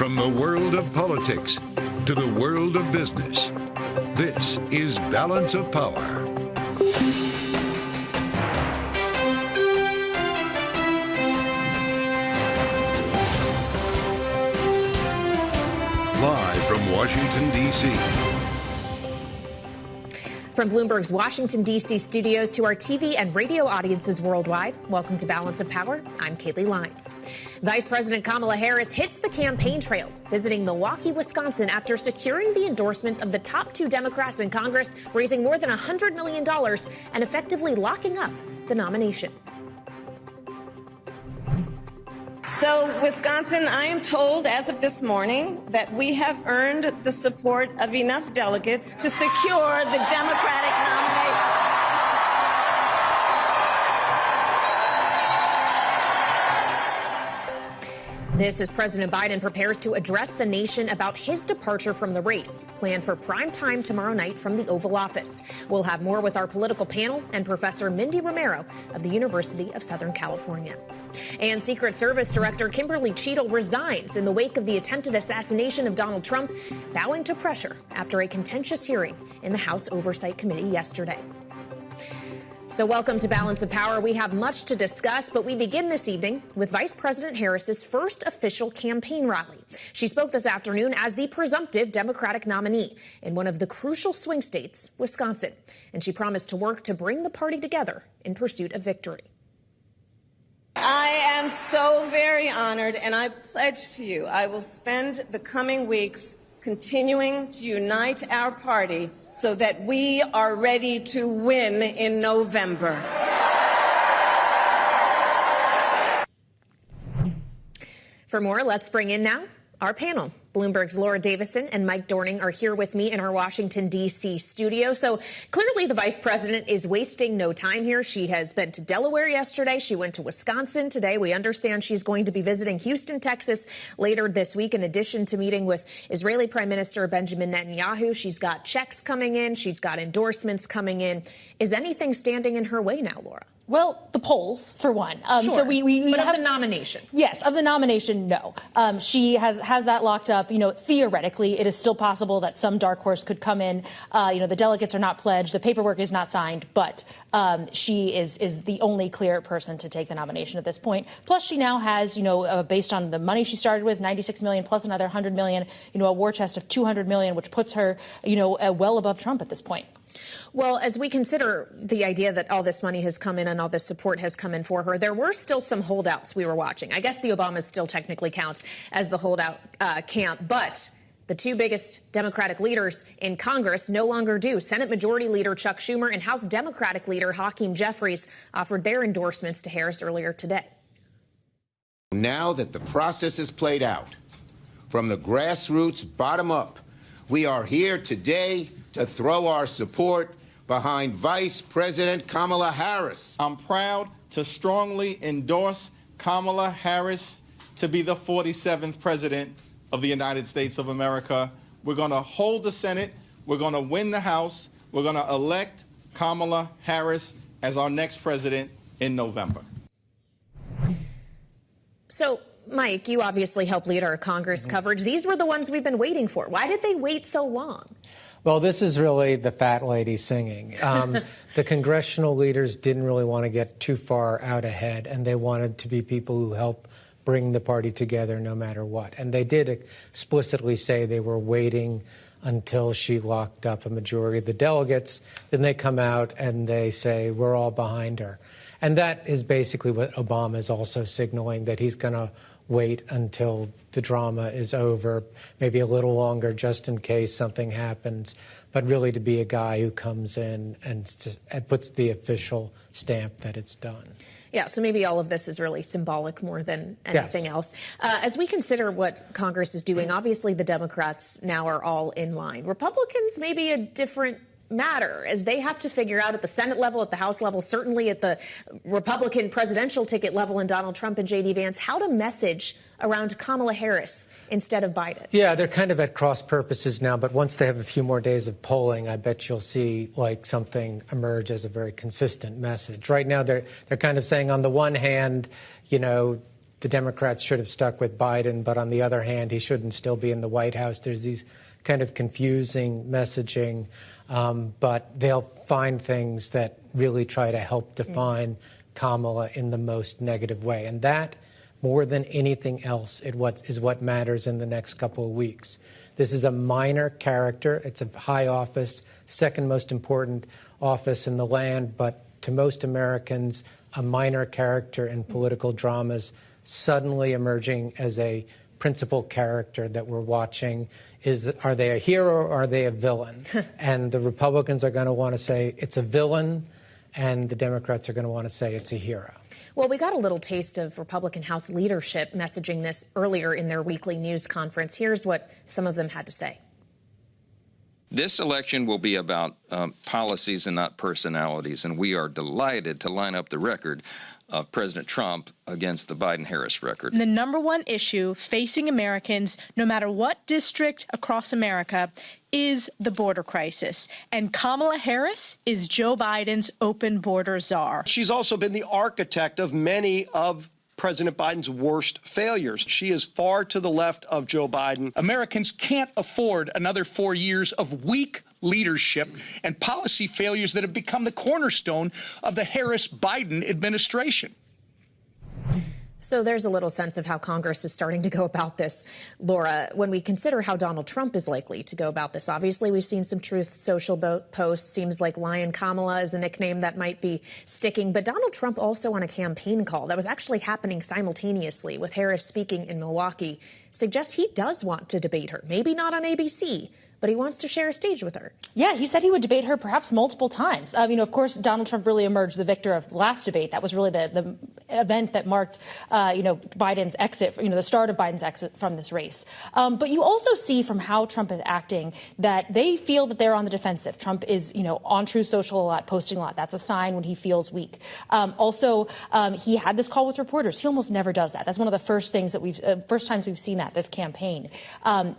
From the world of politics to the world of business, this is Balance of Power. Live from Washington, D.C. From Bloomberg's Washington, D.C. studios to our TV and radio audiences worldwide, welcome to Balance of Power. I'm Kaylee Lyons. Vice President Kamala Harris hits the campaign trail, visiting Milwaukee, Wisconsin after securing the endorsements of the top two Democrats in Congress, raising more than $100 million and effectively locking up the nomination. So, Wisconsin, I am told as of this morning that we have earned the support of enough delegates to secure the Democratic nomination. This as President Biden prepares to address the nation about his departure from the race, planned for prime time tomorrow night from the Oval Office. We'll have more with our political panel and Professor Mindy Romero of the University of Southern California. And Secret Service Director Kimberly Cheatle resigns in the wake of the attempted assassination of Donald Trump, bowing to pressure after a contentious hearing in the House Oversight Committee yesterday. So welcome to Balance of Power. We have much to discuss, but we begin this evening with Vice President Harris's first official campaign rally. She spoke this afternoon as the presumptive Democratic nominee in one of the crucial swing states, Wisconsin, and she promised to work to bring the party together in pursuit of victory. I am so very honored, and I pledge to you I will spend the coming weeks continuing to unite our party so that we are ready to win in November. For more, let's bring in now our panel. Bloomberg's Laura Davison and Mike Dorning are here with me in our Washington, D.C. studio. So clearly the vice president is wasting no time here. She has been to Delaware yesterday. She went to Wisconsin today. We understand she's going to be visiting Houston, Texas later this week, in addition to meeting with Israeli Prime Minister Benjamin Netanyahu. She's got checks coming in. She's got endorsements coming in. Is anything standing in her way now, Laura? Well, the polls, for one. Sure. So we but have of the nomination. Yes, of the nomination, no. She has that locked up. You know, theoretically, it is still possible that some dark horse could come in. The delegates are not pledged. The paperwork is not signed. But she is the only clear person to take the nomination at this point. Plus, she now has, based on the money she started with, $96 million plus another $100 million, a war chest of $200 million, which puts her, well above Trump at this point. Well, as we consider the idea that all this money has come in and all this support has come in for her, there were still some holdouts we were watching. I guess the Obamas still technically count as the holdout camp, but the two biggest Democratic leaders in Congress no longer do. Senate Majority Leader Chuck Schumer and House Democratic Leader Hakeem Jeffries offered their endorsements to Harris earlier today. Now that the process is played out, from the grassroots bottom up, we are here today to throw our support behind Vice President Kamala Harris. I'm proud to strongly endorse Kamala Harris to be the 47th President of the United States of America. We're going to hold the Senate. We're going to win the House. We're going to elect Kamala Harris as our next president in November. So, Mike, you obviously help lead our Congress coverage. These were the ones we've been waiting for. Why did they wait so long? Well, this is really the fat lady singing. The congressional leaders didn't really want to get too far out ahead, and they wanted to be people who help bring the party together no matter what. And they did explicitly say they were waiting until she locked up a majority of the delegates. Then they come out and they say, we're all behind her. And that is basically what Obama is also signaling, that he's going to wait until the drama is over, maybe a little longer just in case something happens, but really to be a guy who comes in and puts the official stamp that it's done. Yeah, so maybe all of this is really symbolic more than anything else. As we consider what Congress is doing, obviously the Democrats now are all in line. Republicans may be a different matter, as they have to figure out at the Senate level, at the House level, certainly at the Republican presidential ticket level in Donald Trump and J.D. Vance, how to message around Kamala Harris instead of Biden. Yeah, they're kind of at cross purposes now, but once they have a few more days of polling, I bet you'll see something emerge as a very consistent message. Right now, they're kind of saying, on the one hand, the Democrats should have stuck with Biden, but on the other hand, he shouldn't still be in the White House. There's these kind of confusing messaging, but they'll find things that really try to help define Kamala in the most negative way. And that, more than anything else, is what matters in the next couple of weeks. This is a minor character. It's a high office, second most important office in the land, but to most Americans, a minor character in political dramas, suddenly emerging as a principal character that we're watching. Are they a hero or are they a villain? And the Republicans are going to want to say it's a villain, and the Democrats are going to want to say it's a hero. Well, we got a little taste of Republican House leadership messaging this earlier in their weekly news conference. Here's what some of them had to say. This election will be about policies and not personalities, and we are delighted to line up the record of President Trump against the Biden-Harris record. The number one issue facing Americans, no matter what district across America, is the border crisis. And Kamala Harris is Joe Biden's open border czar. She's also been the architect of many of President Biden's worst failures. She is far to the left of Joe Biden. Americans can't afford another 4 years of weak leadership and policy failures that have become the cornerstone of the Harris-Biden administration. So there's a little sense of how Congress is starting to go about this. Laura, when we consider how Donald Trump is likely to go about this, obviously we've seen some Truth Social posts. Seems like Lion Kamala is a nickname that might be sticking. But Donald Trump also on a campaign call that was actually happening simultaneously with Harris speaking in Milwaukee suggests he does want to debate her. Maybe not on ABC, but he wants to share a stage with her. Yeah, he said he would debate her perhaps multiple times. Of course, Donald Trump really emerged the victor of the last debate. That was really the event that marked, Biden's exit, the start of Biden's exit from this race. But you also see from how Trump is acting that they feel that they're on the defensive. Trump is, on Truth Social a lot, posting a lot. That's a sign when he feels weak. He had this call with reporters. He almost never does that. That's one of the first things that first times we've seen that this campaign.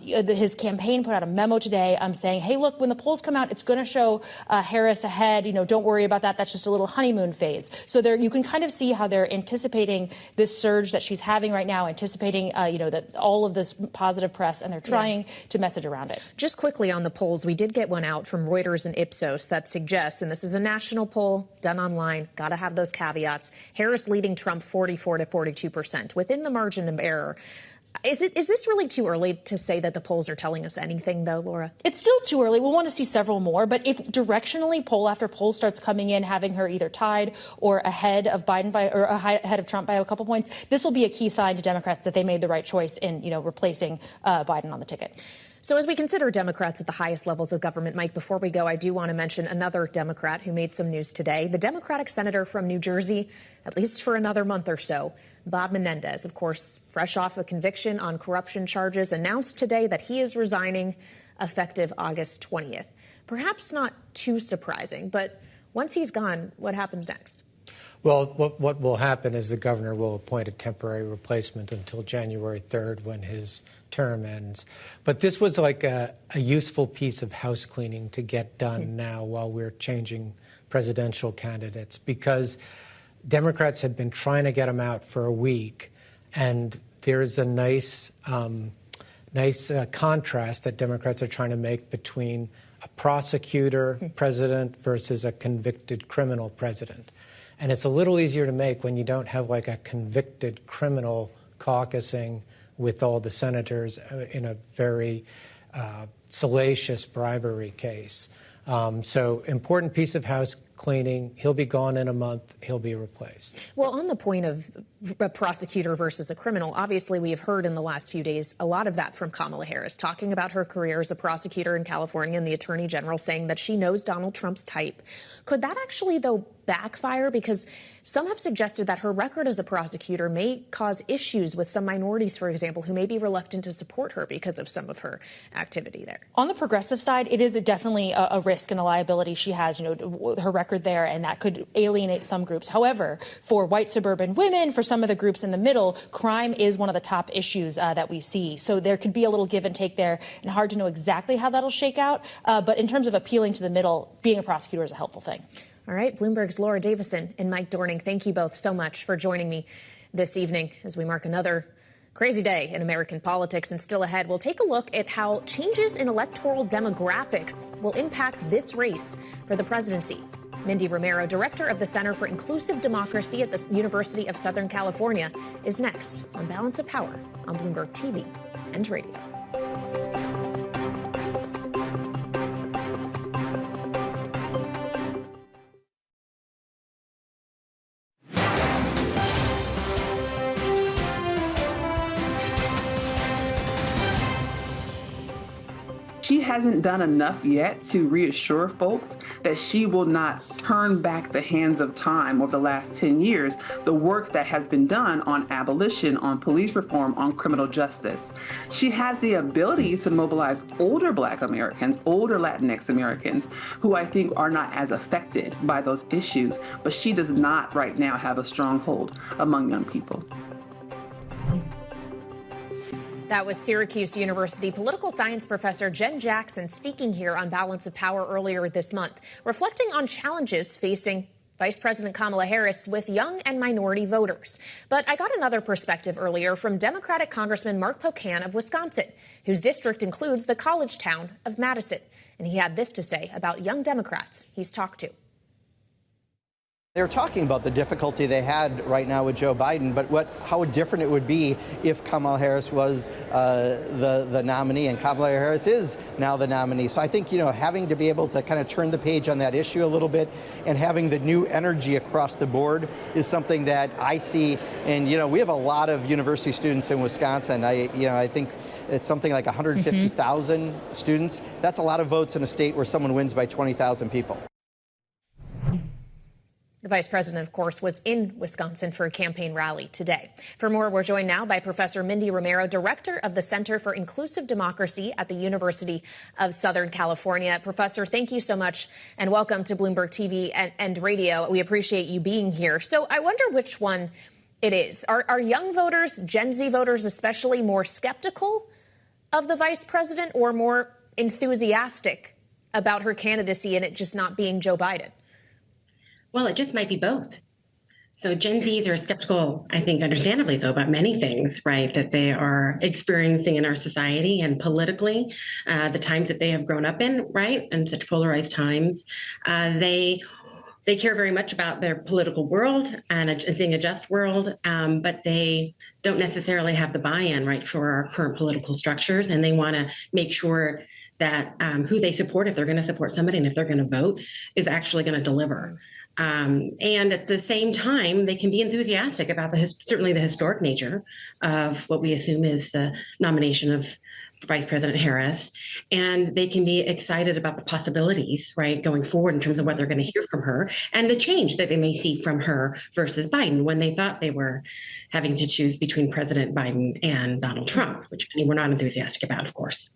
His campaign put out a memo today saying, hey, look, when the polls come out, it's going to show Harris ahead. Don't worry about that. That's just a little honeymoon phase. So you can kind of see how they're anticipating this surge that she's having right now, anticipating, that all of this positive press, and they're trying to message around it. Just quickly on the polls, we did get one out from Reuters and Ipsos that suggests, and this is a national poll done online, got to have those caveats, Harris leading Trump 44 to 42%, within the margin of error. Is this really too early to say that the polls are telling us anything, though, Laura? It's still too early. We'll want to see several more. But if directionally poll after poll starts coming in, having her either tied or ahead of Biden ahead of Trump by a couple points, this will be a key sign to Democrats that they made the right choice in, replacing Biden on the ticket. So as we consider Democrats at the highest levels of government, Mike, before we go, I do want to mention another Democrat who made some news today. The Democratic senator from New Jersey, at least for another month or so, Bob Menendez, of course, fresh off a conviction on corruption charges, announced today that he is resigning effective August 20th. Perhaps not too surprising, but once he's gone, what happens next? Well, what will happen is the governor will appoint a temporary replacement until January 3rd when his term ends. But this was like a useful piece of house cleaning to get done now while we're changing presidential candidates, because Democrats had been trying to get him out for a week, and there's a nice contrast that Democrats are trying to make between a prosecutor president versus a convicted criminal president. And it's a little easier to make when you don't have like a convicted criminal caucusing with all the senators in a very salacious bribery case. So important piece of house cleaning. He'll be gone in a month. He'll be replaced. Well, on the point of a prosecutor versus a criminal, obviously we have heard in the last few days a lot of that from Kamala Harris, talking about her career as a prosecutor in California and the attorney general saying that she knows Donald Trump's type. Could that actually, though, backfire? Because some have suggested that her record as a prosecutor may cause issues with some minorities, for example, who may be reluctant to support her because of some of her activity there. On the progressive side, it is definitely a risk and a liability she has, her record there, and that could alienate some groups. However, for white suburban women, for some of the groups in the middle, crime is one of the top issues that we see. So there could be a little give and take there, and hard to know exactly how that'll shake out. But in terms of appealing to the middle, being a prosecutor is a helpful thing. All right, Bloomberg's Laura Davison and Mike Dorning, thank you both so much for joining me. This evening, as we mark another crazy day in American politics, and still ahead, we'll take a look at how changes in electoral demographics will impact this race for the presidency. Mindy Romero, director of the Center for Inclusive Democracy at the University of Southern California, is next on Balance of Power on Bloomberg TV and radio. She hasn't done enough yet to reassure folks that she will not turn back the hands of time over the last 10 years, the work that has been done on abolition, on police reform, on criminal justice. She has the ability to mobilize older Black Americans, older Latinx Americans, who I think are not as affected by those issues, but she does not right now have a stronghold among young people. That was Syracuse University political science professor Jen Jackson speaking here on Balance of Power earlier this month, reflecting on challenges facing Vice President Kamala Harris with young and minority voters. But I got another perspective earlier from Democratic Congressman Mark Pocan of Wisconsin, whose district includes the college town of Madison. And he had this to say about young Democrats he's talked to. They're talking about the difficulty they had right now with Joe Biden, but how different it would be if Kamala Harris was the nominee, and Kamala Harris is now the nominee. So I think, having to be able to kind of turn the page on that issue a little bit and having the new energy across the board is something that I see. And, we have a lot of university students in Wisconsin. I think it's something like 150,000 students. That's a lot of votes in a state where someone wins by 20,000 people. The vice president, of course, was in Wisconsin for a campaign rally today. For more, we're joined now by Professor Mindy Romero, director of the Center for Inclusive Democracy at the University of Southern California. Professor, thank you so much and welcome to Bloomberg TV and radio. We appreciate you being here. So I wonder which one it is. Are young voters, Gen Z voters especially, more skeptical of the vice president or more enthusiastic about her candidacy and it just not being Joe Biden? Well, it just might be both. So Gen Zs are skeptical, I think, understandably so, about many things, right, that they are experiencing in our society and politically, the times that they have grown up in, right, and such polarized times. They care very much about their political world and seeing a just world, but they don't necessarily have the buy-in, right, for our current political structures, and they want to make sure that who they support, if they're going to support somebody and if they're going to vote, is actually going to deliver. And at the same time, they can be enthusiastic about certainly the historic nature of what we assume is the nomination of Vice President Harris. And they can be excited about the possibilities, right, going forward in terms of what they're going to hear from her and the change that they may see from her versus Biden when they thought they were having to choose between President Biden and Donald Trump, which we're not enthusiastic about, of course.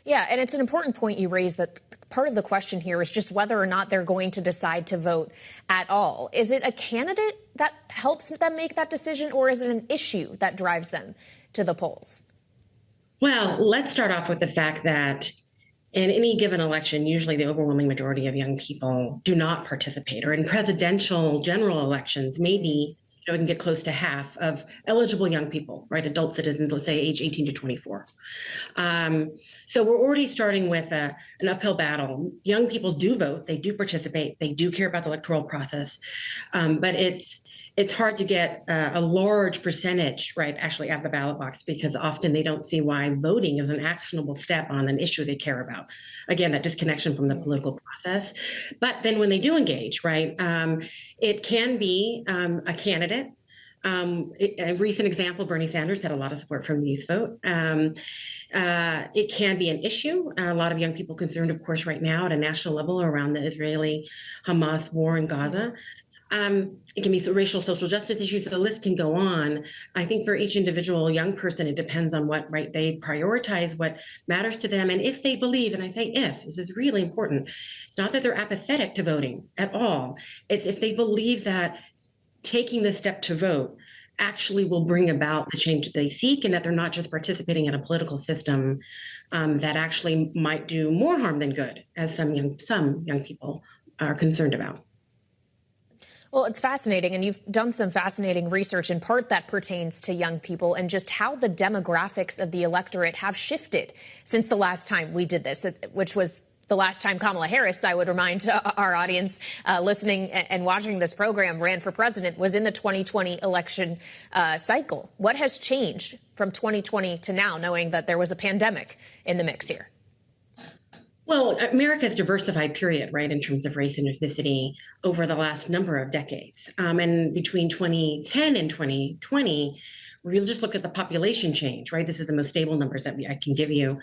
Yeah, and it's an important point you raised that part of the question here is just whether or not they're going to decide to vote at all. Is it a candidate that helps them make that decision, or is it an issue that drives them to the polls? Well, let's start off with the fact that in any given election, usually the overwhelming majority of young people do not participate, or in presidential general elections, maybe can get close to half of eligible young people, right? Adult citizens, let's say age 18 to 24. So we're already starting with an uphill battle. Young people do vote, they do participate, they do care about the electoral process, but it's hard to get a large percentage, right, actually at the ballot box, because often they don't see why voting is an actionable step on an issue they care about. Again, that disconnection from the political process. But then when they do engage, right, it can be a candidate. A recent example, Bernie Sanders had a lot of support from the youth vote. It can be an issue. A lot of young people concerned, of course, right now at a national level around the Israeli-Hamas war in Gaza. It can be racial, social justice issues. So the list can go on. I think for each individual young person, it depends on what they prioritize, what matters to them. And if they believe, and I say if, this is really important, it's not that they're apathetic to voting at all. It's if they believe that taking the step to vote actually will bring about the change they seek, and that they're not just participating in a political system that actually might do more harm than good, as some young people are concerned about. Well, it's fascinating, and you've done some fascinating research in part that pertains to young people and just how the demographics of the electorate have shifted since the last time we did this, which was the last time Kamala Harris, I would remind our audience listening and watching this program, ran for president, was in the 2020 election cycle. What has changed from 2020 to now, knowing that there was a pandemic in the mix here? Well, America's diversified, period, right, in terms of race and ethnicity over the last number of decades. And between 2010 and 2020, we'll just look at the population change, right? This is the most stable numbers that I can give you.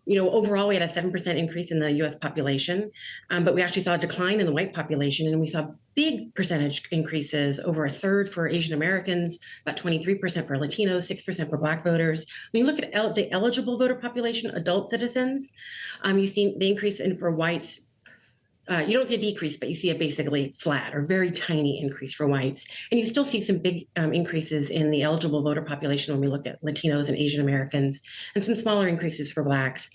Overall, we had a 7% increase in the U.S. population, but we actually saw a decline in the white population, and we saw big percentage increases, over a third for Asian Americans, about 23% for Latinos, 6% for Black voters. When you look at the eligible voter population, adult citizens, you see the increase for whites. You don't see a decrease, but you see a basically flat or very tiny increase for whites. And you still see some big increases in the eligible voter population when we look at Latinos and Asian Americans, and some smaller increases for Blacks.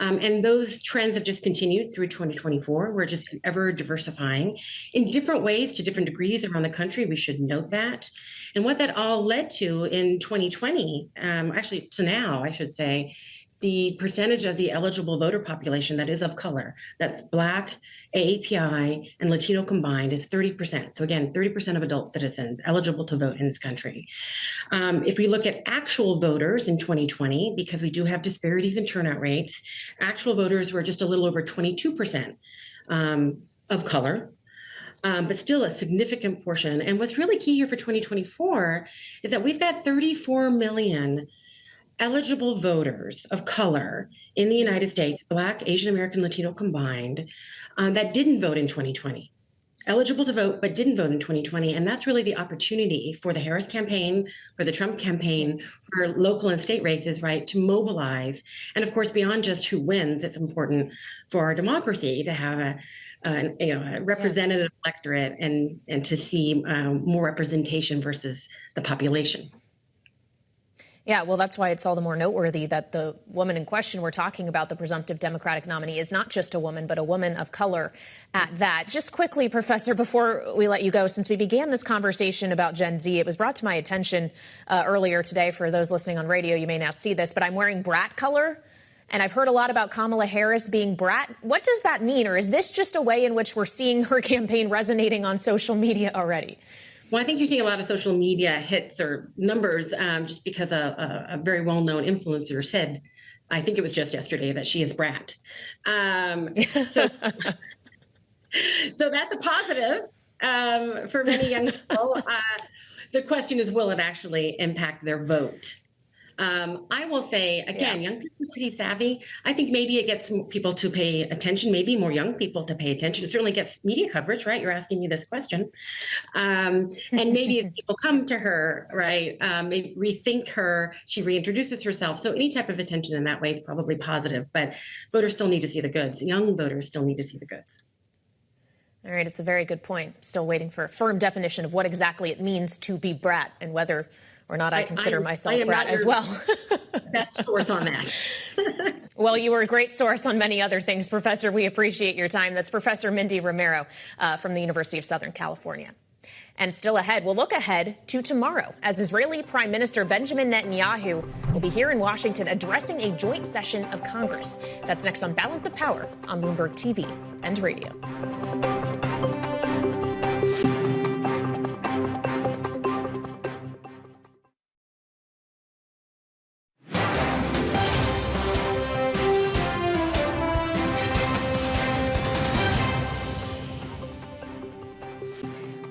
And those trends have just continued through 2024. We're just ever diversifying in different ways to different degrees around the country. We should note that. And what that all led to in 2020, actually to now, I should say, the percentage of the eligible voter population that is of color, that's Black, AAPI, and Latino combined, is 30%. So again, 30% of adult citizens eligible to vote in this country. If we look at actual voters in 2020, because we do have disparities in turnout rates, actual voters were just a little over 22% of color. But still a significant portion. And what's really key here for 2024 is that we've got 34 million eligible voters of color in the United States, Black, Asian American, Latino combined, that didn't vote in 2020. Eligible to vote, but didn't vote in 2020. And that's really the opportunity for the Harris campaign, for the Trump campaign, for local and state races, right, to mobilize. And of course, beyond just who wins, it's important for our democracy to have a representative electorate and to see more representation versus the population. Yeah, well, that's why it's all the more noteworthy that the woman in question we're talking about, the presumptive Democratic nominee, is not just a woman, but a woman of color at that. Just quickly, Professor, before we let you go, since we began this conversation about Gen Z, it was brought to my attention earlier today. For those listening on radio, you may now see this, but I'm wearing brat color. And I've heard a lot about Kamala Harris being brat. What does that mean? Or is this just a way in which we're seeing her campaign resonating on social media already? Well, I think you're seeing a lot of social media hits or numbers just because a very well-known influencer said, I think it was just yesterday, that she is brat. So that's a positive for many young people. The question is, will it actually impact their vote? I will say, again, young people are pretty savvy. I think maybe it gets people to pay attention, maybe more young people to pay attention. It certainly gets media coverage, right? You're asking me this question. And maybe if people come to her, right, maybe rethink her, she reintroduces herself. So any type of attention in that way is probably positive. But voters still need to see the goods. Young voters still need to see the goods. All right, it's a very good point. Still waiting for a firm definition of what exactly it means to be brat and whether or not I consider myself brat as well. Best source on that. Well, you were a great source on many other things, Professor. We appreciate your time. That's Professor Mindy Romero from the University of Southern California. And still ahead, we'll look ahead to tomorrow as Israeli Prime Minister Benjamin Netanyahu will be here in Washington addressing a joint session of Congress. That's next on Balance of Power on Bloomberg TV and radio.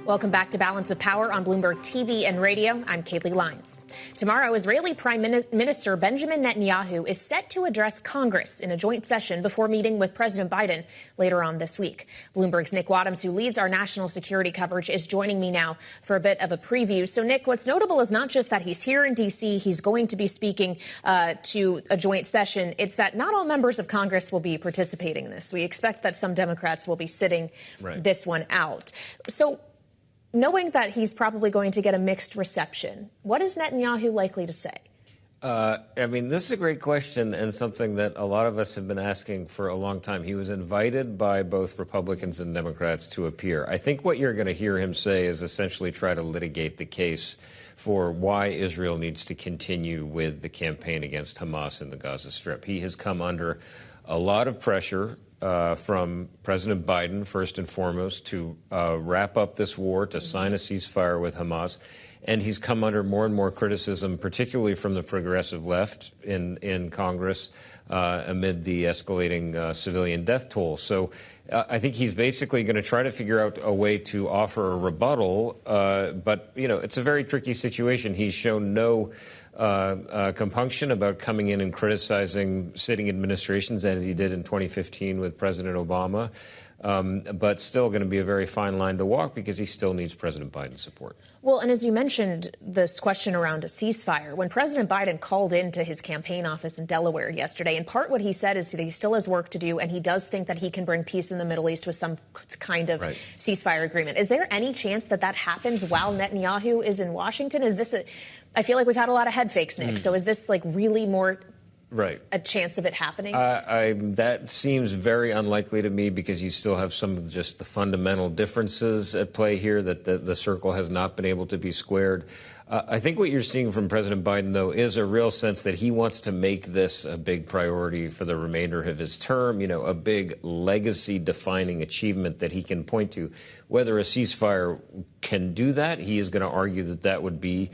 Welcome back to Balance of Power on Bloomberg TV and radio. I'm Kaylee Lines. Tomorrow, Israeli Prime Minister Benjamin Netanyahu is set to address Congress in a joint session before meeting with President Biden later on this week. Bloomberg's Nick Wadhams, who leads our national security coverage, is joining me now for a bit of a preview. So, Nick, what's notable is not just that he's here in D.C., he's going to be speaking to a joint session. It's that not all members of Congress will be participating in this. We expect that some Democrats will be sitting this one out. So, knowing that he's probably going to get a mixed reception, what is Netanyahu likely to say? I mean, this is a great question and something that a lot of us have been asking for a long time. He was invited by both Republicans and Democrats to appear. I think what you're going to hear him say is essentially try to litigate the case for why Israel needs to continue with the campaign against Hamas in the Gaza Strip. He has come under a lot of pressure from President Biden, first and foremost, to wrap up this war, to sign a ceasefire with Hamas. And he's come under more and more criticism, particularly from the progressive left in Congress, amid the escalating civilian death toll. So I think he's basically going to try to figure out a way to offer a rebuttal. But, you know, it's a very tricky situation. He's shown no compunction about coming in and criticizing sitting administrations, as he did in 2015 with President Obama. But still going to be a very fine line to walk because he still needs President Biden's support. Well, and as you mentioned, this question around a ceasefire, when President Biden called into his campaign office in Delaware yesterday, in part what he said is that he still has work to do, and he does think that he can bring peace in the Middle East with some kind of ceasefire agreement. Is there any chance that that happens while Netanyahu is in Washington? Is this I feel like we've had a lot of head fakes, Nick. So is this like really more a chance of it happening? That seems very unlikely to me because you still have some of just the fundamental differences at play here that the circle has not been able to be squared. I think what you're seeing from President Biden, though, is a real sense that he wants to make this a big priority for the remainder of his term, you know, a big legacy-defining achievement that he can point to. Whether a ceasefire can do that, he is going to argue that that would be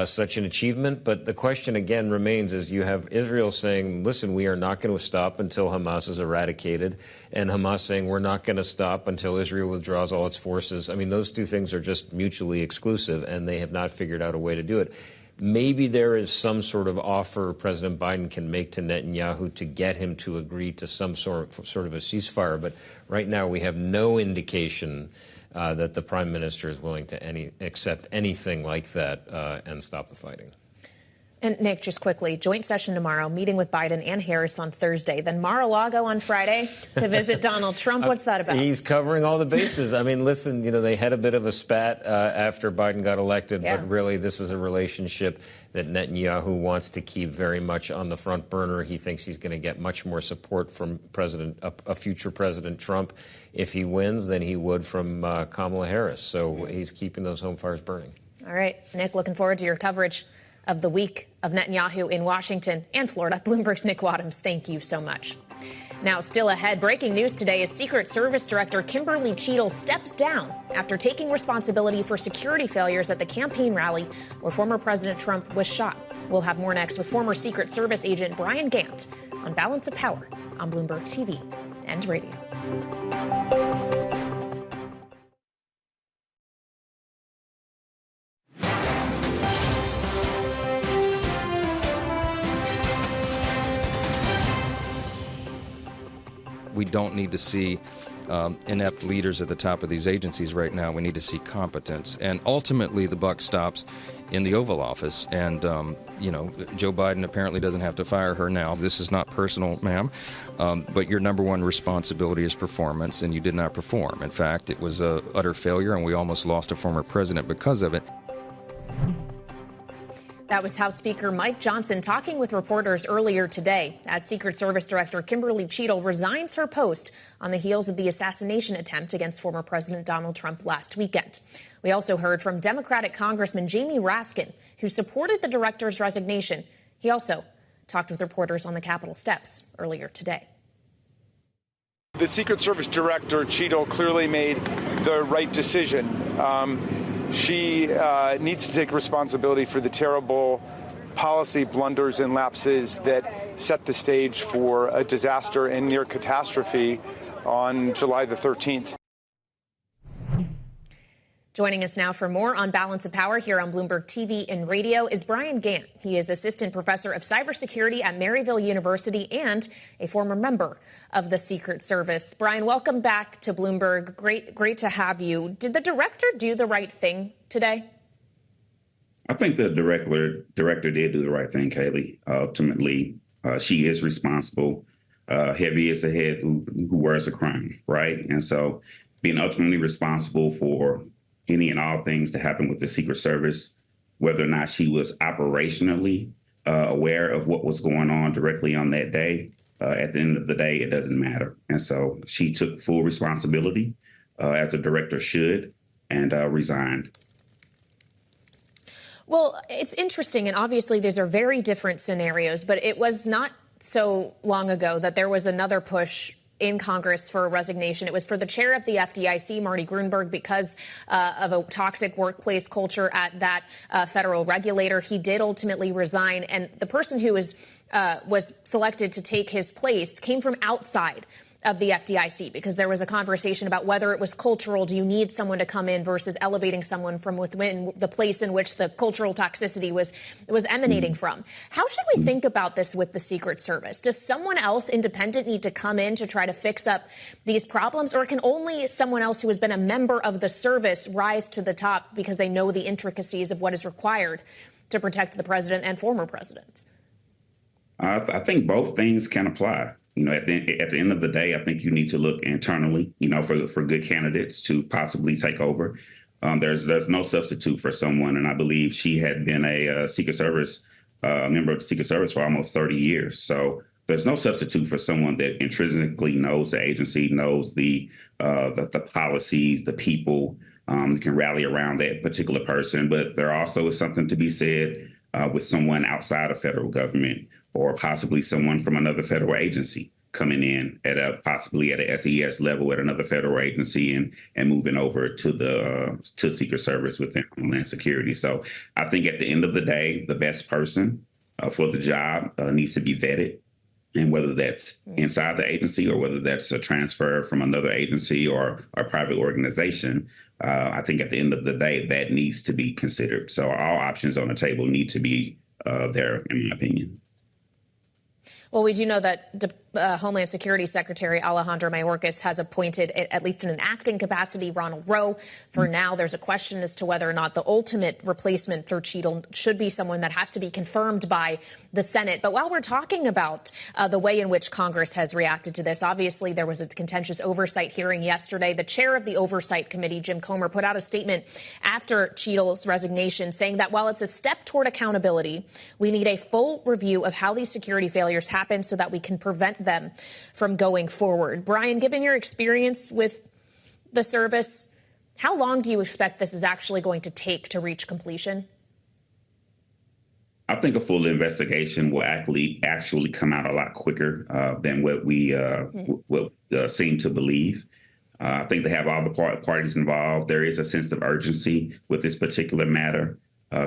such an achievement. But the question again remains is you have Israel saying, listen, we are not going to stop until Hamas is eradicated, and Hamas saying we're not going to stop until Israel withdraws all its forces. I mean, those two things are just mutually exclusive, and they have not figured out a way to do it. Maybe there is some sort of offer President Biden can make to Netanyahu to get him to agree to some sort of a ceasefire. But right now we have no indication that the prime minister is willing to accept anything like that and stop the fighting. And Nick, just quickly, joint session tomorrow, meeting with Biden and Harris on Thursday, then Mar-a-Lago on Friday to visit Donald Trump. What's that about? He's covering all the bases. I mean, listen, you know, they had a bit of a spat after Biden got elected, but really this is a relationship that Netanyahu wants to keep very much on the front burner. He thinks he's going to get much more support from a future President Trump if he wins than he would from Kamala Harris. So he's keeping those home fires burning. All right, Nick, looking forward to your coverage of the week of Netanyahu in Washington and Florida. Bloomberg's Nick Wadhams, thank you so much. Now, still ahead, breaking news today is Secret Service Director Kimberly Cheatle steps down after taking responsibility for security failures at the campaign rally where former President Trump was shot. We'll have more next with former Secret Service agent Brian Gant on Balance of Power on Bloomberg TV and radio. We don't need to see inept leaders at the top of these agencies right now. We need to see competence. And ultimately, the buck stops in the Oval Office. And, you know, Joe Biden apparently doesn't have to fire her now. This is not personal, ma'am. But your number one responsibility is performance, and you did not perform. In fact, it was an utter failure, and we almost lost a former president because of it. That was House Speaker Mike Johnson talking with reporters earlier today as Secret Service Director Kimberly Cheatle resigns her post on the heels of the assassination attempt against former President Donald Trump last weekend. We also heard from Democratic Congressman Jamie Raskin, who supported the director's resignation. He also talked with reporters on the Capitol steps earlier today. The Secret Service Director, Cheatle, clearly made the right decision. She needs to take responsibility for the terrible policy blunders and lapses that set the stage for a disaster and near catastrophe on July the 13th. Joining us now for more on Balance of Power here on Bloomberg TV and radio is Brian Gant. He is Assistant Professor of Cybersecurity at Maryville University and a former member of the Secret Service. Brian, welcome back to Bloomberg. Great to have you. Did the director do the right thing today? I think the director did do the right thing, Kaylee. Ultimately, she is responsible. Heavy is the head who wears the crown, right? And so being ultimately responsible for any and all things that happen with the Secret Service, whether or not she was operationally aware of what was going on directly on that day, at the end of the day, it doesn't matter. And so she took full responsibility, as a director should, and resigned. Well, it's interesting, and obviously these are very different scenarios, but it was not so long ago that there was another push in Congress for a resignation. It was for the chair of the FDIC, Marty Gruenberg, because of a toxic workplace culture at that federal regulator. He did ultimately resign, and the person who was selected to take his place came from outside of the FDIC, because there was a conversation about whether it was cultural. Do you need someone to come in versus elevating someone from within the place in which the cultural toxicity was emanating from? How should we think about this with the Secret Service? Does someone else independent need to come in to try to fix up these problems, or can only someone else who has been a member of the service rise to the top because they know the intricacies of what is required to protect the president and former presidents? I think both things can apply. At the end of the day, I think you need to look internally, for good candidates to possibly take over. There's no substitute for someone. And I believe she had been a Secret Service member of the Secret Service for almost 30 years. So there's no substitute for someone that intrinsically knows the agency, knows the policies, the people, can rally around that particular person. But there also is something to be said with someone outside of federal government, or possibly someone from another federal agency coming in at possibly at a SES level at another federal agency and moving over to Secret Service within Homeland Security. So I think at the end of the day, the best person for the job needs to be vetted. And whether that's inside the agency or whether that's a transfer from another agency or a private organization, I think at the end of the day, that needs to be considered. So all options on the table need to be there, in my opinion. Well, we do know that Homeland Security Secretary Alejandro Mayorkas has appointed, at least in an acting capacity, Ronald Rowe. For now, there's a question as to whether or not the ultimate replacement for Cheatle should be someone that has to be confirmed by the Senate. But while we're talking about the way in which Congress has reacted to this, obviously there was a contentious oversight hearing yesterday. The chair of the Oversight Committee, Jim Comer, put out a statement after Cheatle's resignation saying that while it's a step toward accountability, we need a full review of how these security failures happen so that we can prevent them from going forward. Brian, given your experience with the service, how long do you expect this is actually going to take to reach completion? I think a full investigation will actually come out a lot quicker than what we seem to believe. I think they have all the parties involved. There is a sense of urgency with this particular matter,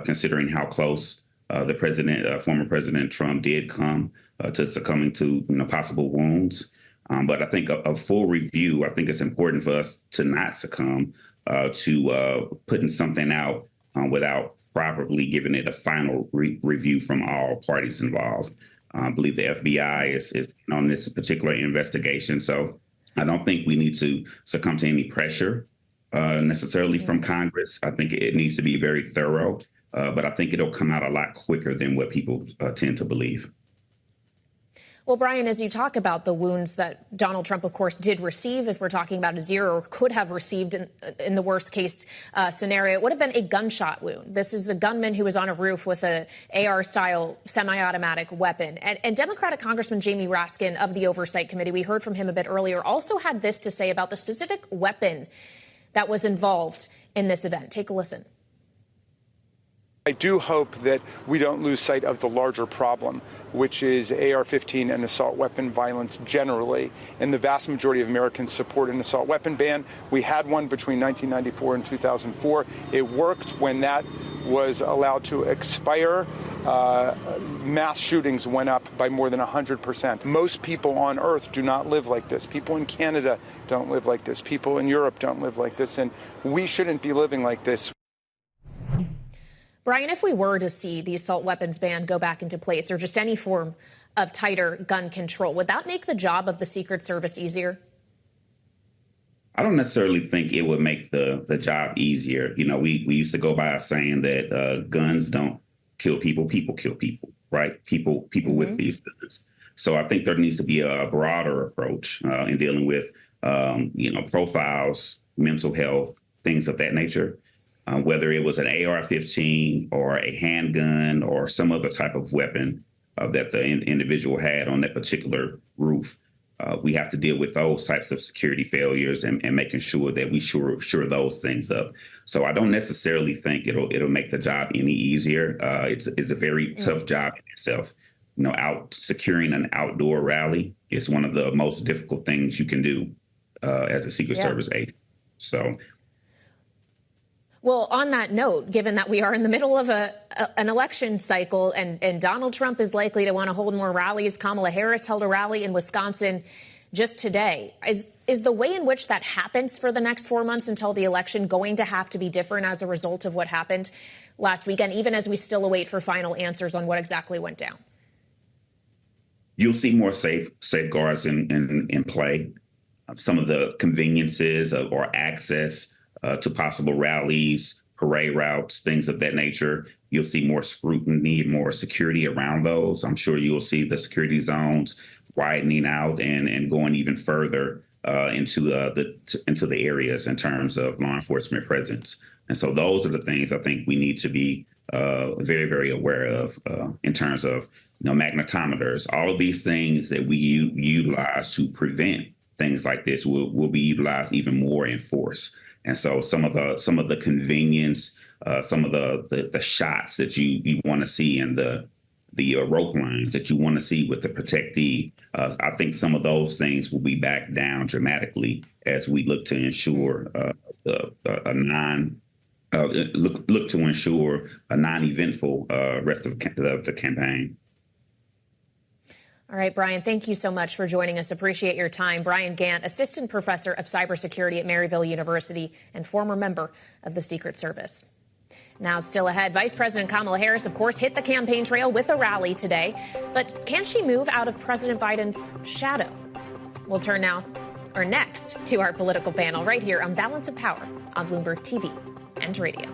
considering how close the president, former President Trump, did come to succumbing to possible wounds. But I think a full review, I think it's important for us to not succumb to putting something out without properly giving it a final review from all parties involved. I believe the FBI is on this particular investigation. So I don't think we need to succumb to any pressure necessarily from Congress. I think it needs to be very thorough, but I think it'll come out a lot quicker than what people tend to believe. Well, Brian, as you talk about the wounds that Donald Trump, of course, did receive, if we're talking about a zero, or could have received in the worst case scenario, it would have been a gunshot wound. This is a gunman who was on a roof with an AR-style semi-automatic weapon. And Democratic Congressman Jamie Raskin of the Oversight Committee, we heard from him a bit earlier, also had this to say about the specific weapon that was involved in this event. Take a listen. I do hope that we don't lose sight of the larger problem, which is AR-15 and assault weapon violence generally. And the vast majority of Americans support an assault weapon ban. We had one between 1994 and 2004. It worked when that was allowed to expire. Mass shootings went up by more than 100%. Most people on Earth do not live like this. People in Canada don't live like this. People in Europe don't live like this. And we shouldn't be living like this. Brian, if we were to see the assault weapons ban go back into place, or just any form of tighter gun control, would that make the job of the Secret Service easier? I don't necessarily think it would make the job easier. We used to go by a saying that guns don't kill people, people kill people, right? People with these guns. So I think there needs to be a broader approach in dealing with, profiles, mental health, things of that nature. whether it was an AR-15 or a handgun or some other type of weapon that the individual had on that particular roof. We have to deal with those types of security failures and making sure that we shore those things up. So I don't necessarily think it'll make the job any easier. It's a very tough job in itself. Securing an outdoor rally is one of the most difficult things you can do as a Secret Service agent. So. Well, on that note, given that we are in the middle of an election cycle and Donald Trump is likely to want to hold more rallies, Kamala Harris held a rally in Wisconsin just today. Is the way in which that happens for the next 4 months until the election going to have to be different as a result of what happened last weekend, even as we still await for final answers on what exactly went down? You'll see more safeguards in play. Some of the conveniences or access to possible rallies, parade routes, things of that nature. You'll see more scrutiny, more security around those. I'm sure you'll see the security zones widening out and going even further into the areas in terms of law enforcement presence. And so those are the things I think we need to be very, very aware of in terms of magnetometers. All of these things that we utilize to prevent things like this will be utilized even more in force. And so some of the convenience, some of the shots that you want to see and the rope lines that you want to see with the protectee, I think some of those things will be back down dramatically as we look to ensure look to ensure a non-eventful rest of the campaign. All right, Brian, thank you so much for joining us. Appreciate your time. Brian Gant, Assistant Professor of Cybersecurity at Maryville University and former member of the Secret Service. Now, still ahead, Vice President Kamala Harris, of course, hit the campaign trail with a rally today. But can she move out of President Biden's shadow? We'll turn next to our political panel right here on Balance of Power on Bloomberg TV and radio.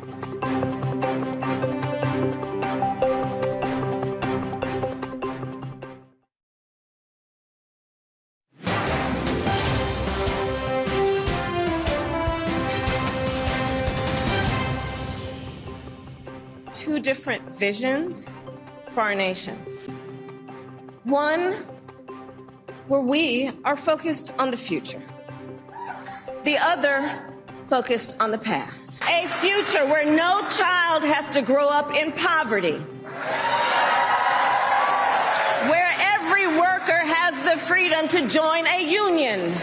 Two different visions for our nation. One where we are focused on the future. The other focused on the past. A future where no child has to grow up in poverty. Where every worker has the freedom to join a union.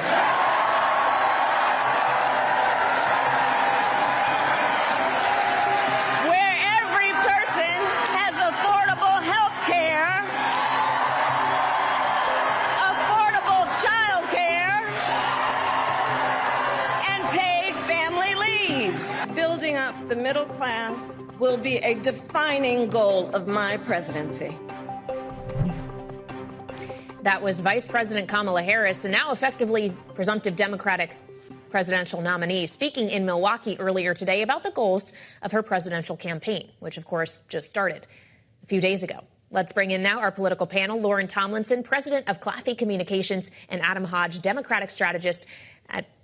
The middle class will be a defining goal of my presidency. That was Vice President Kamala Harris, and now effectively presumptive Democratic presidential nominee, speaking in Milwaukee earlier today about the goals of her presidential campaign, which, of course, just started a few days ago. Let's bring in now our political panel, Lauren Tomlinson, president of Claffey Communications, and Adam Hodge, Democratic strategist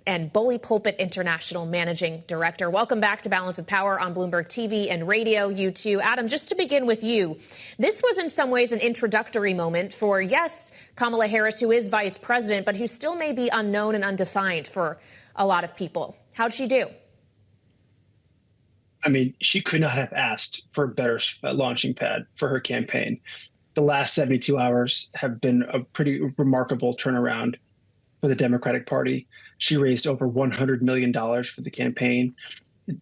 and Pulpit International managing director. Welcome back to Balance of Power on Bloomberg TV and radio, you two. Adam, just to begin with you, this was in some ways an introductory moment for, yes, Kamala Harris, who is vice president, but who still may be unknown and undefined for a lot of people. How'd she do? I mean, she could not have asked for a better launching pad for her campaign. The last 72 hours have been a pretty remarkable turnaround for the Democratic Party. She raised over $100 million for the campaign.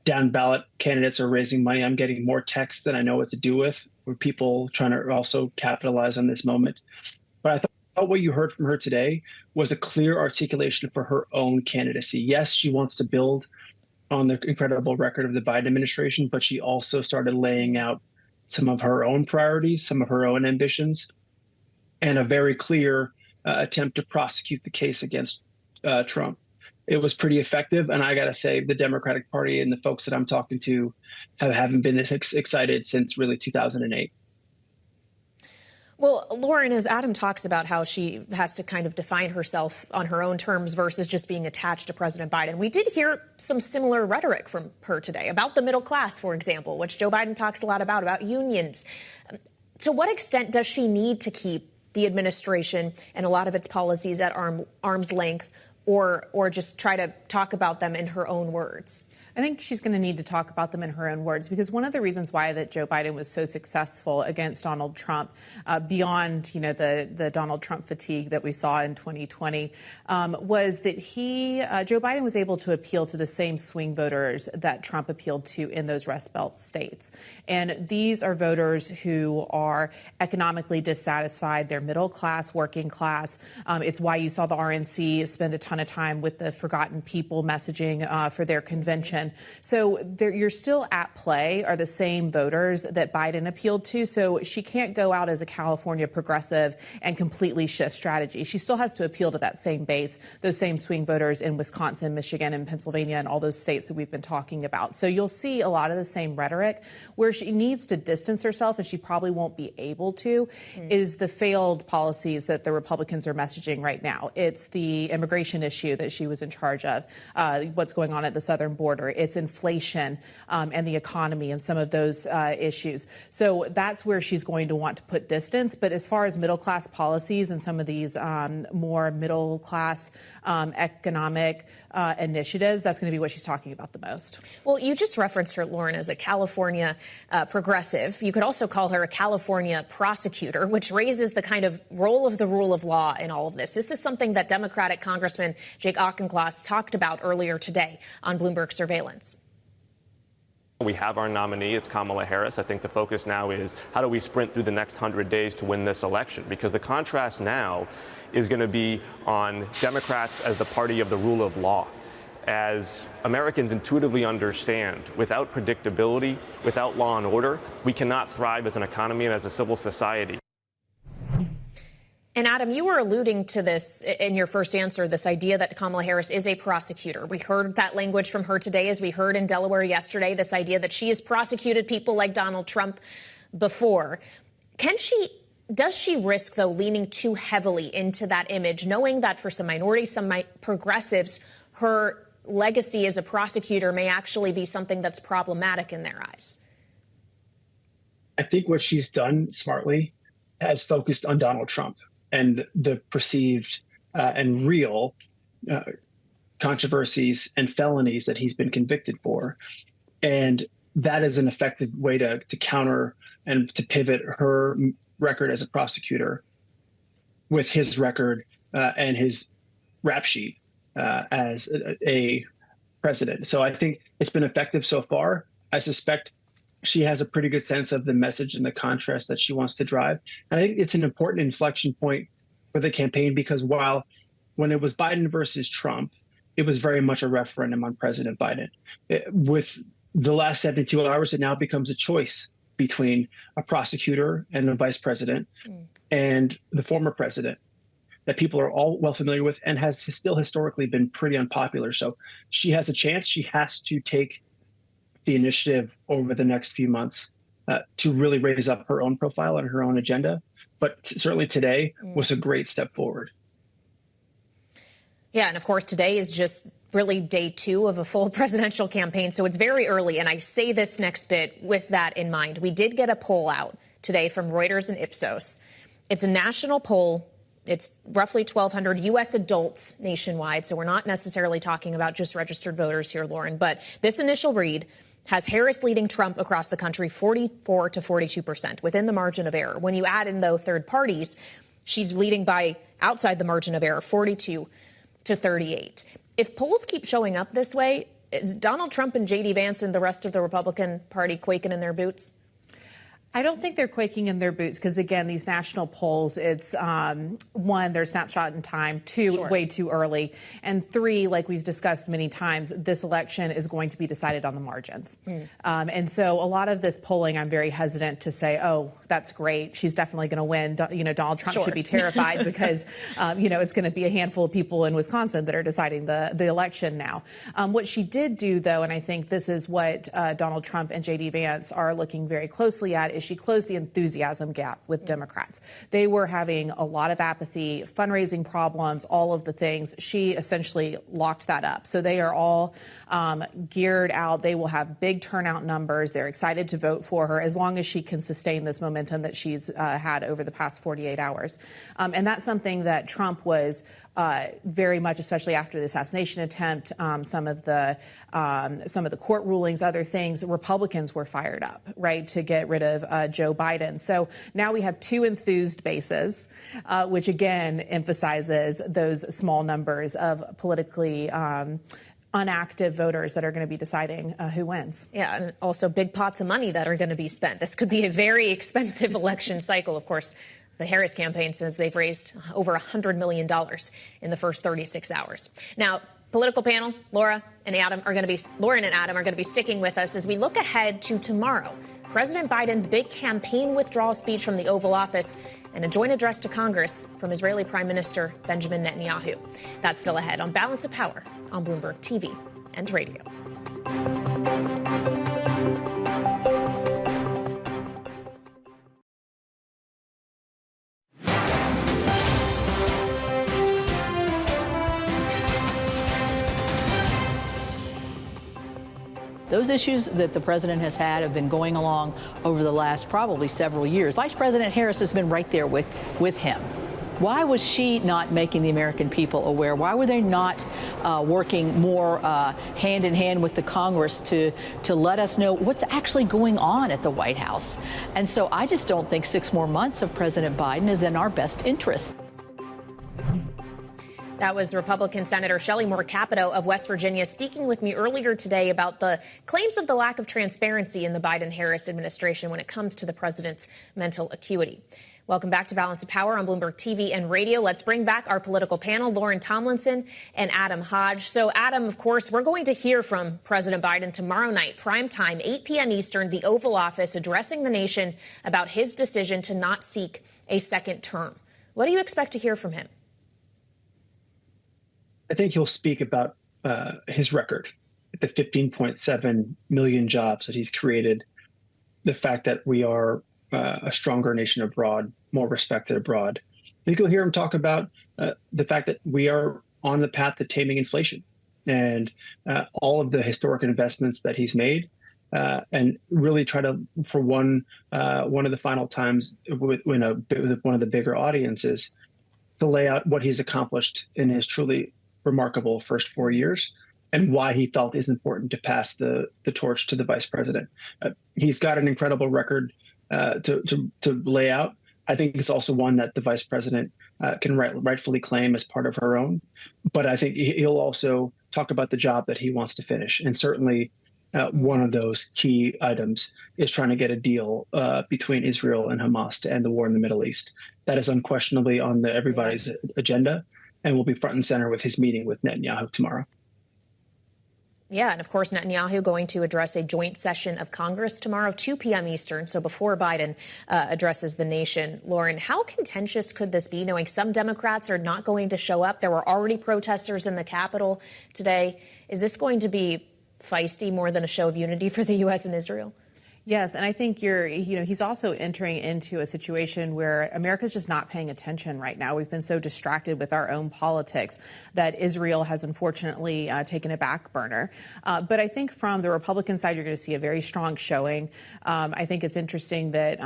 Down ballot candidates are raising money. I'm getting more texts than I know what to do with people trying to also capitalize on this moment. But I thought what you heard from her today was a clear articulation for her own candidacy. Yes, she wants to build on the incredible record of the Biden administration, but she also started laying out some of her own priorities, some of her own ambitions, and a very clear attempt to prosecute the case against Trump. It was pretty effective, and I got to say, the Democratic Party and the folks that I'm talking to haven't been this excited since really 2008. Well, Lauren, as Adam talks about how she has to kind of define herself on her own terms versus just being attached to President Biden, we did hear some similar rhetoric from her today about the middle class, for example, which Joe Biden talks a lot about unions. To what extent does she need to keep the administration and a lot of its policies at arm's length, or just try to talk about them in her own words? I think she's going to need to talk about them in her own words, because one of the reasons why that Joe Biden was so successful against Donald Trump, beyond the Donald Trump fatigue that we saw in 2020, was that Joe Biden was able to appeal to the same swing voters that Trump appealed to in those Rust Belt states. And these are voters who are economically dissatisfied. They're middle class, working class. It's why you saw the RNC spend a ton of time with the Forgotten People messaging for their convention. So you're still at play are the same voters that Biden appealed to. So she can't go out as a California progressive and completely shift strategy. She still has to appeal to that same base, those same swing voters in Wisconsin, Michigan, and Pennsylvania, and all those states that we've been talking about. So you'll see a lot of the same rhetoric. Where she needs to distance herself, and she probably won't be able to, is the failed policies that the Republicans are messaging right now. It's the immigration issue that she was in charge of, what's going on at the southern border. It's inflation and the economy and some of those issues. So that's where she's going to want to put distance. But as far as middle class policies and some of these more middle class economic initiatives, that's going to be what she's talking about the most. Well, you just referenced her, Lauren, as a California progressive. You could also call her a California prosecutor, which raises the kind of role of the rule of law in all of this. This is something that Democratic Congressman Jake Auchincloss talked about earlier today on Bloomberg Surveillance. We have our nominee. It's Kamala Harris. I think the focus now is how do we sprint through the next 100 days to win this election? Because the contrast now is going to be on Democrats as the party of the rule of law. As Americans intuitively understand, without predictability, without law and order, we cannot thrive as an economy and as a civil society. And Adam, you were alluding to this in your first answer, this idea that Kamala Harris is a prosecutor. We heard that language from her today, as we heard in Delaware yesterday, this idea that she has prosecuted people like Donald Trump before. Does she risk, though, leaning too heavily into that image, knowing that for some minorities, some progressives, her legacy as a prosecutor may actually be something that's problematic in their eyes? I think what she's done smartly has focused on Donald Trump and the perceived and real controversies and felonies that he's been convicted for. And that is an effective way to counter and to pivot her record as a prosecutor with his record and his rap sheet as a president. So I think it's been effective so far. I suspect she has a pretty good sense of the message and the contrast that she wants to drive. And I think it's an important inflection point for the campaign, because when it was Biden versus Trump, it was very much a referendum on President Biden. With the last 72 hours, it now becomes a choice between a prosecutor and a vice president and the former president that people are all well familiar with and has still historically been pretty unpopular. So she has a chance. She has to take the initiative over the next few months to really raise up her own profile and her own agenda. But certainly today was a great step forward. Yeah, and of course, today is just really day 2 of a full presidential campaign. So it's very early. And I say this next bit with that in mind. We did get a poll out today from Reuters and Ipsos. It's a national poll. It's roughly 1,200 U.S. adults nationwide. So we're not necessarily talking about just registered voters here, Lauren. But this initial read has Harris leading Trump across the country 44 to 42%, within the margin of error. When you add in, though, third parties, she's leading by outside the margin of error, 42 to 38. If polls keep showing up this way, is Donald Trump and J.D. Vance and the rest of the Republican Party quaking in their boots? I don't think they're quaking in their boots because, again, these national polls, it's one, they're snapshot in time, 2, way too early, and 3, like we've discussed many times, this election is going to be decided on the margins. And so a lot of this polling, I'm very hesitant to say, oh, that's great, she's definitely going to win. Donald Trump should be terrified because, it's going to be a handful of people in Wisconsin that are deciding the election now. What she did do, though, and I think this is what Donald Trump and J.D. Vance are looking very closely at, is she closed the enthusiasm gap with Democrats. They were having a lot of apathy, fundraising problems, all of the things. She essentially locked that up. So they are all geared out. They will have big turnout numbers. They're excited to vote for her as long as she can sustain this momentum that she's had over the past 48 hours. And that's something that Trump was very much, especially after the assassination attempt, some of the court rulings, other things, Republicans were fired up, right, to get rid of Joe Biden. So now we have two enthused bases, which again emphasizes those small numbers of politically unactive voters that are going to be deciding who wins. Yeah, and also big pots of money that are going to be spent. This could be a very expensive election cycle, of course. The Harris campaign says they've raised over $100 million in the first 36 hours. Now, political panel, Lauren and Adam are going to be sticking with us as we look ahead to tomorrow. President Biden's big campaign withdrawal speech from the Oval Office and a joint address to Congress from Israeli Prime Minister Benjamin Netanyahu. That's still ahead on Balance of Power on Bloomberg TV and radio. Those issues that the president has had have been going along over the last probably several years. Vice President Harris has been right there with him. Why was she not making the American people aware? Why were they not working more hand in hand with the Congress to let us know what's actually going on at the White House? And so I just don't think 6 more months of President Biden is in our best interest. That was Republican Senator Shelley Moore Capito of West Virginia speaking with me earlier today about the claims of the lack of transparency in the Biden-Harris administration when it comes to the president's mental acuity. Welcome back to Balance of Power on Bloomberg TV and radio. Let's bring back our political panel, Lauren Tomlinson and Adam Hodge. So, Adam, of course, we're going to hear from President Biden tomorrow night, prime time, 8 p.m. Eastern, the Oval Office, addressing the nation about his decision to not seek a second term. What do you expect to hear from him? I think he'll speak about his record, the 15.7 million jobs that he's created, the fact that we are a stronger nation abroad, more respected abroad. I think you'll hear him talk about the fact that we are on the path to taming inflation and all of the historic investments that he's made, and really try to, for one of the final times with one of the bigger audiences, to lay out what he's accomplished in his truly remarkable first 4 years and why he felt it's important to pass the torch to the vice president. He's got an incredible record to lay out. I think it's also one that the vice president can rightfully claim as part of her own. But I think he'll also talk about the job that he wants to finish. And certainly one of those key items is trying to get a deal between Israel and Hamas to end the war in the Middle East. That is unquestionably on everybody's agenda, and will be front and center with his meeting with Netanyahu tomorrow. Yeah, and of course, Netanyahu going to address a joint session of Congress tomorrow, 2 p.m. Eastern, so before Biden addresses the nation. Lauren, how contentious could this be, knowing some Democrats are not going to show up? There were already protesters in the Capitol today. Is this going to be feisty more than a show of unity for the U.S. and Israel? Yes, and I think he's also entering into a situation where America's just not paying attention right now. We've been so distracted with our own politics that Israel has unfortunately taken a back burner. But I think from the Republican side, you're going to see a very strong showing. I think it's interesting that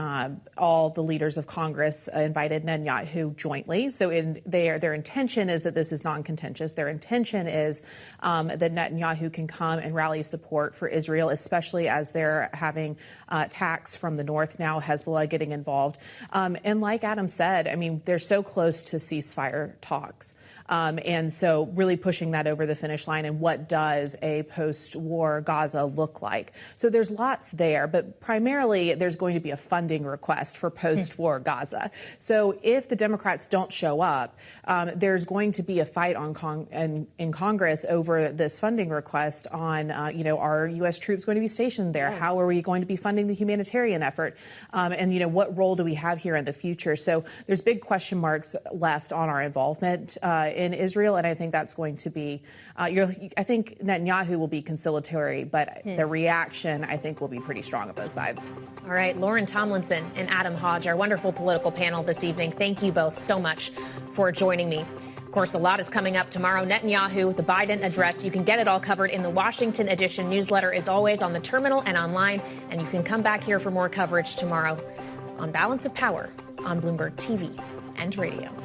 all the leaders of Congress invited Netanyahu jointly. So their intention is that this is non-contentious. Their intention is that Netanyahu can come and rally support for Israel, especially as they're having attacks from the north now, Hezbollah getting involved. And like Adam said, I mean, they're so close to ceasefire talks. And so really pushing that over the finish line. And what does a post-war Gaza look like? So there's lots there, but primarily there's going to be a funding request for post-war Gaza. So if the Democrats don't show up, there's going to be a fight in Congress over this funding request on, are U.S. troops going to be stationed there? How are we going to be funding the humanitarian effort? And, what role do we have here in the future? So there's big question marks left on our involvement in Israel. And I think that's going to be, I think Netanyahu will be conciliatory, but the reaction, I think, will be pretty strong on both sides. All right, Lauren Tomlinson and Adam Hodge, our wonderful political panel this evening. Thank you both so much for joining me. Of course, a lot is coming up tomorrow. Netanyahu, the Biden address. You can get it all covered in the Washington edition newsletter, as always, on the terminal and online. And you can come back here for more coverage tomorrow on Balance of Power on Bloomberg TV and radio.